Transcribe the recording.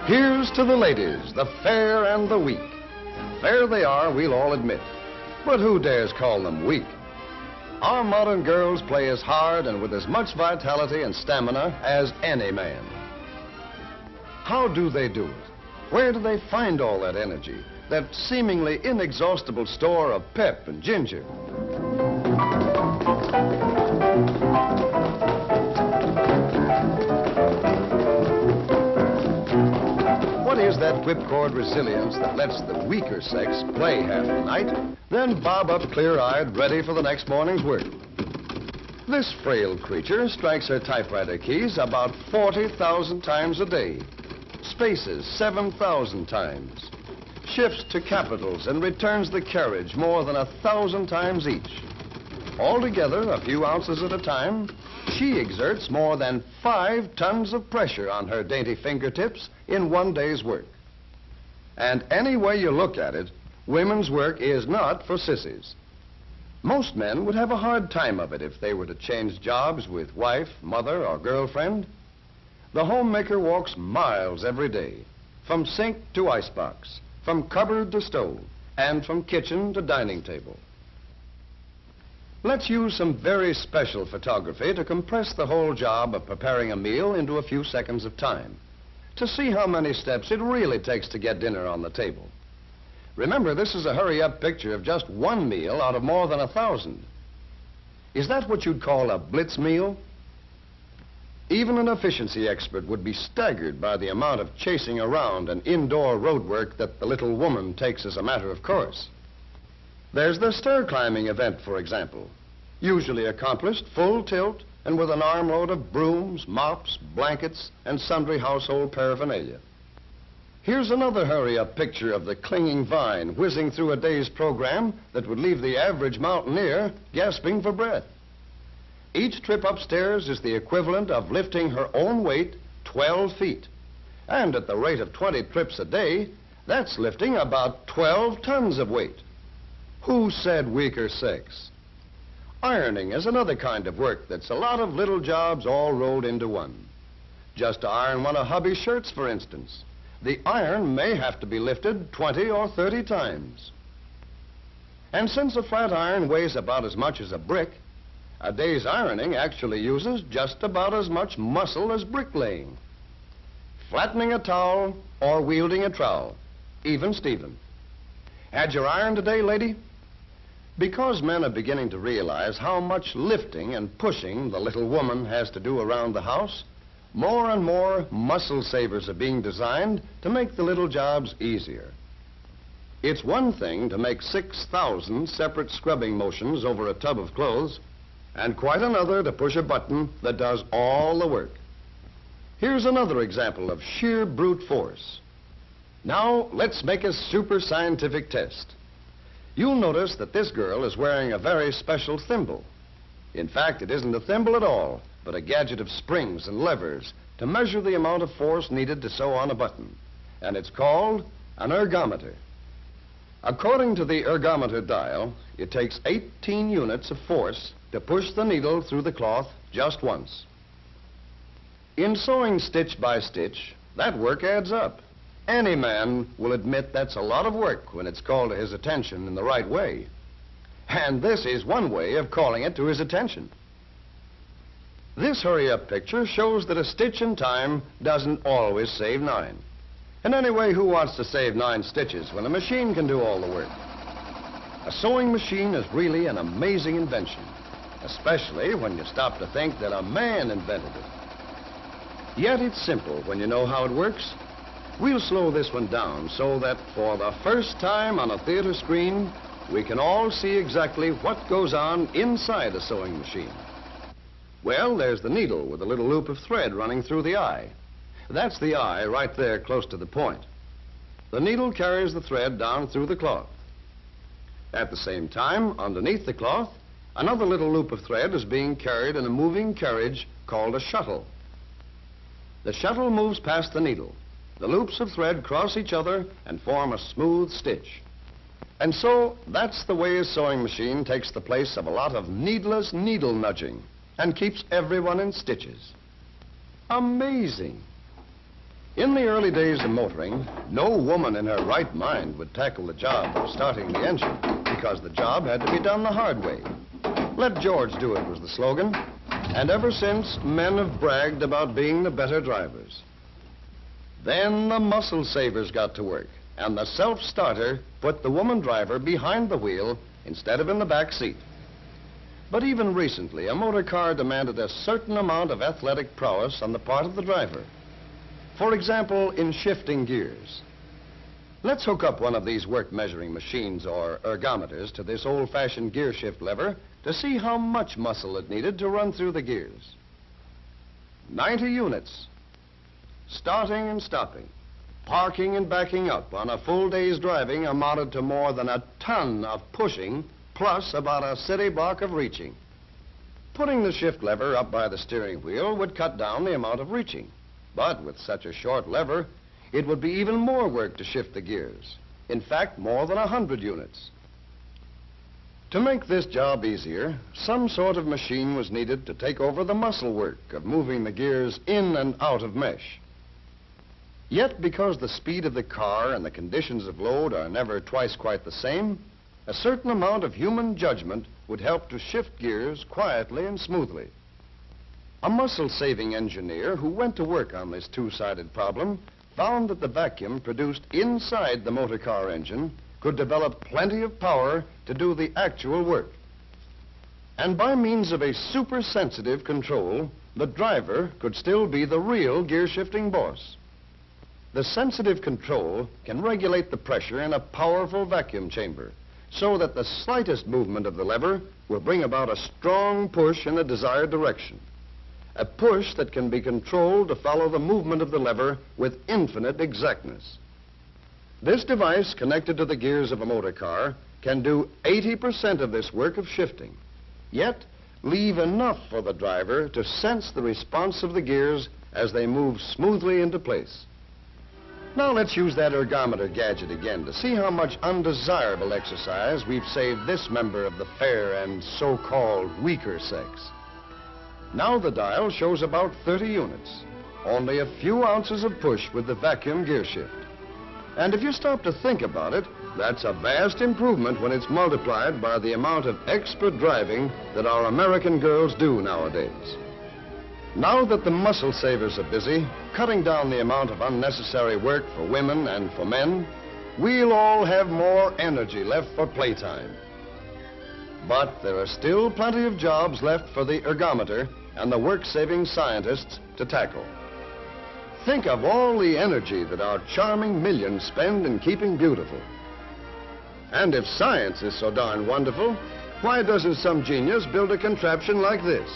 Here's to the ladies, the fair and the weak. Fair they are, we'll all admit, but who dares call them weak? Our modern girls play as hard and with as much vitality and stamina as any man. How do they do it? Where do they find all that energy, that seemingly inexhaustible store of pep and ginger? What is that whipcord resilience that lets the weaker sex play half the night, then bob up clear-eyed, ready for the next morning's work? This frail creature strikes her typewriter keys about 40,000 times a day, spaces 7,000 times, shifts to capitals and returns the carriage more than 1,000 times each. Altogether, a few ounces at a time, she exerts more than 5 tons of pressure on her dainty fingertips in one day's work. And any way you look at it, women's work is not for sissies. Most men would have a hard time of it if they were to change jobs with wife, mother, or girlfriend. The homemaker walks miles every day, from sink to icebox, from cupboard to stove, and from kitchen to dining table. Let's use some very special photography to compress the whole job of preparing a meal into a few seconds of time, to see how many steps it really takes to get dinner on the table. Remember, this is a hurry-up picture of just one meal out of more than 1,000. Is that what you'd call a blitz meal? Even an efficiency expert would be staggered by the amount of chasing around and indoor road work that the little woman takes as a matter of course. There's the stair-climbing event, for example, usually accomplished full tilt and with an armload of brooms, mops, blankets, and sundry household paraphernalia. Here's another hurry-up picture of the clinging vine whizzing through a day's program that would leave the average mountaineer gasping for breath. Each trip upstairs is the equivalent of lifting her own weight 12 feet. And at the rate of 20 trips a day, that's lifting about 12 tons of weight. Who said weaker sex? Ironing is another kind of work that's a lot of little jobs all rolled into one. Just to iron one of hubby's shirts, for instance, the iron may have to be lifted 20 or 30 times. And since a flat iron weighs about as much as a brick, a day's ironing actually uses just about as much muscle as bricklaying. Flattening a towel or wielding a trowel, even Steven. Had your iron today, lady? Because men are beginning to realize how much lifting and pushing the little woman has to do around the house, more and more muscle savers are being designed to make the little jobs easier. It's one thing to make 6,000 separate scrubbing motions over a tub of clothes, and quite another to push a button that does all the work. Here's another example of sheer brute force. Now, let's make a super scientific test. You'll notice that this girl is wearing a very special thimble. In fact, it isn't a thimble at all, but a gadget of springs and levers to measure the amount of force needed to sew on a button. And it's called an ergometer. According to the ergometer dial, it takes 18 units of force to push the needle through the cloth just once. In sewing stitch by stitch, that work adds up. Any man will admit that's a lot of work when it's called to his attention in the right way. And this is one way of calling it to his attention. This hurry-up picture shows that a stitch in time doesn't always save 9. And anyway, who wants to save 9 stitches when a machine can do all the work? A sewing machine is really an amazing invention, especially when you stop to think that a man invented it. Yet it's simple when you know how it works. We'll slow this one down so that for the first time on a theater screen, we can all see exactly what goes on inside a sewing machine. Well, there's the needle with a little loop of thread running through the eye. That's the eye right there close to the point. The needle carries the thread down through the cloth. At the same time, underneath the cloth, another little loop of thread is being carried in a moving carriage called a shuttle. The shuttle moves past the needle. The loops of thread cross each other and form a smooth stitch. And so, that's the way a sewing machine takes the place of a lot of needless needle nudging and keeps everyone in stitches. Amazing. In the early days of motoring, no woman in her right mind would tackle the job of starting the engine because the job had to be done the hard way. Let George do it was the slogan, and ever since, men have bragged about being the better drivers. Then the muscle savers got to work, and the self-starter put the woman driver behind the wheel instead of in the back seat. But even recently, a motor car demanded a certain amount of athletic prowess on the part of the driver. For example, in shifting gears. Let's hook up one of these work measuring machines or ergometers to this old-fashioned gear shift lever to see how much muscle it needed to run through the gears. 90 units. Starting and stopping, parking and backing up on a full day's driving amounted to more than a ton of pushing plus about a city block of reaching. Putting the shift lever up by the steering wheel would cut down the amount of reaching. But with such a short lever, it would be even more work to shift the gears. In fact, more than 100 units. To make this job easier, some sort of machine was needed to take over the muscle work of moving the gears in and out of mesh. Yet, because the speed of the car and the conditions of load are never twice quite the same, a certain amount of human judgment would help to shift gears quietly and smoothly. A muscle-saving engineer who went to work on this two-sided problem found that the vacuum produced inside the motor car engine could develop plenty of power to do the actual work. And by means of a super-sensitive control, the driver could still be the real gear-shifting boss. The sensitive control can regulate the pressure in a powerful vacuum chamber so that the slightest movement of the lever will bring about a strong push in the desired direction. A push that can be controlled to follow the movement of the lever with infinite exactness. This device, connected to the gears of a motor car, can do 80% of this work of shifting, yet leave enough for the driver to sense the response of the gears as they move smoothly into place. Now let's use that ergometer gadget again to see how much undesirable exercise we've saved this member of the fair and so-called weaker sex. Now the dial shows about 30 units, only a few ounces of push with the vacuum gear shift. And if you stop to think about it, that's a vast improvement when it's multiplied by the amount of expert driving that our American girls do nowadays. Now that the muscle savers are busy, cutting down the amount of unnecessary work for women and for men, we'll all have more energy left for playtime. But there are still plenty of jobs left for the ergometer and the work-saving scientists to tackle. Think of all the energy that our charming millions spend in keeping beautiful. And if science is so darn wonderful, why doesn't some genius build a contraption like this?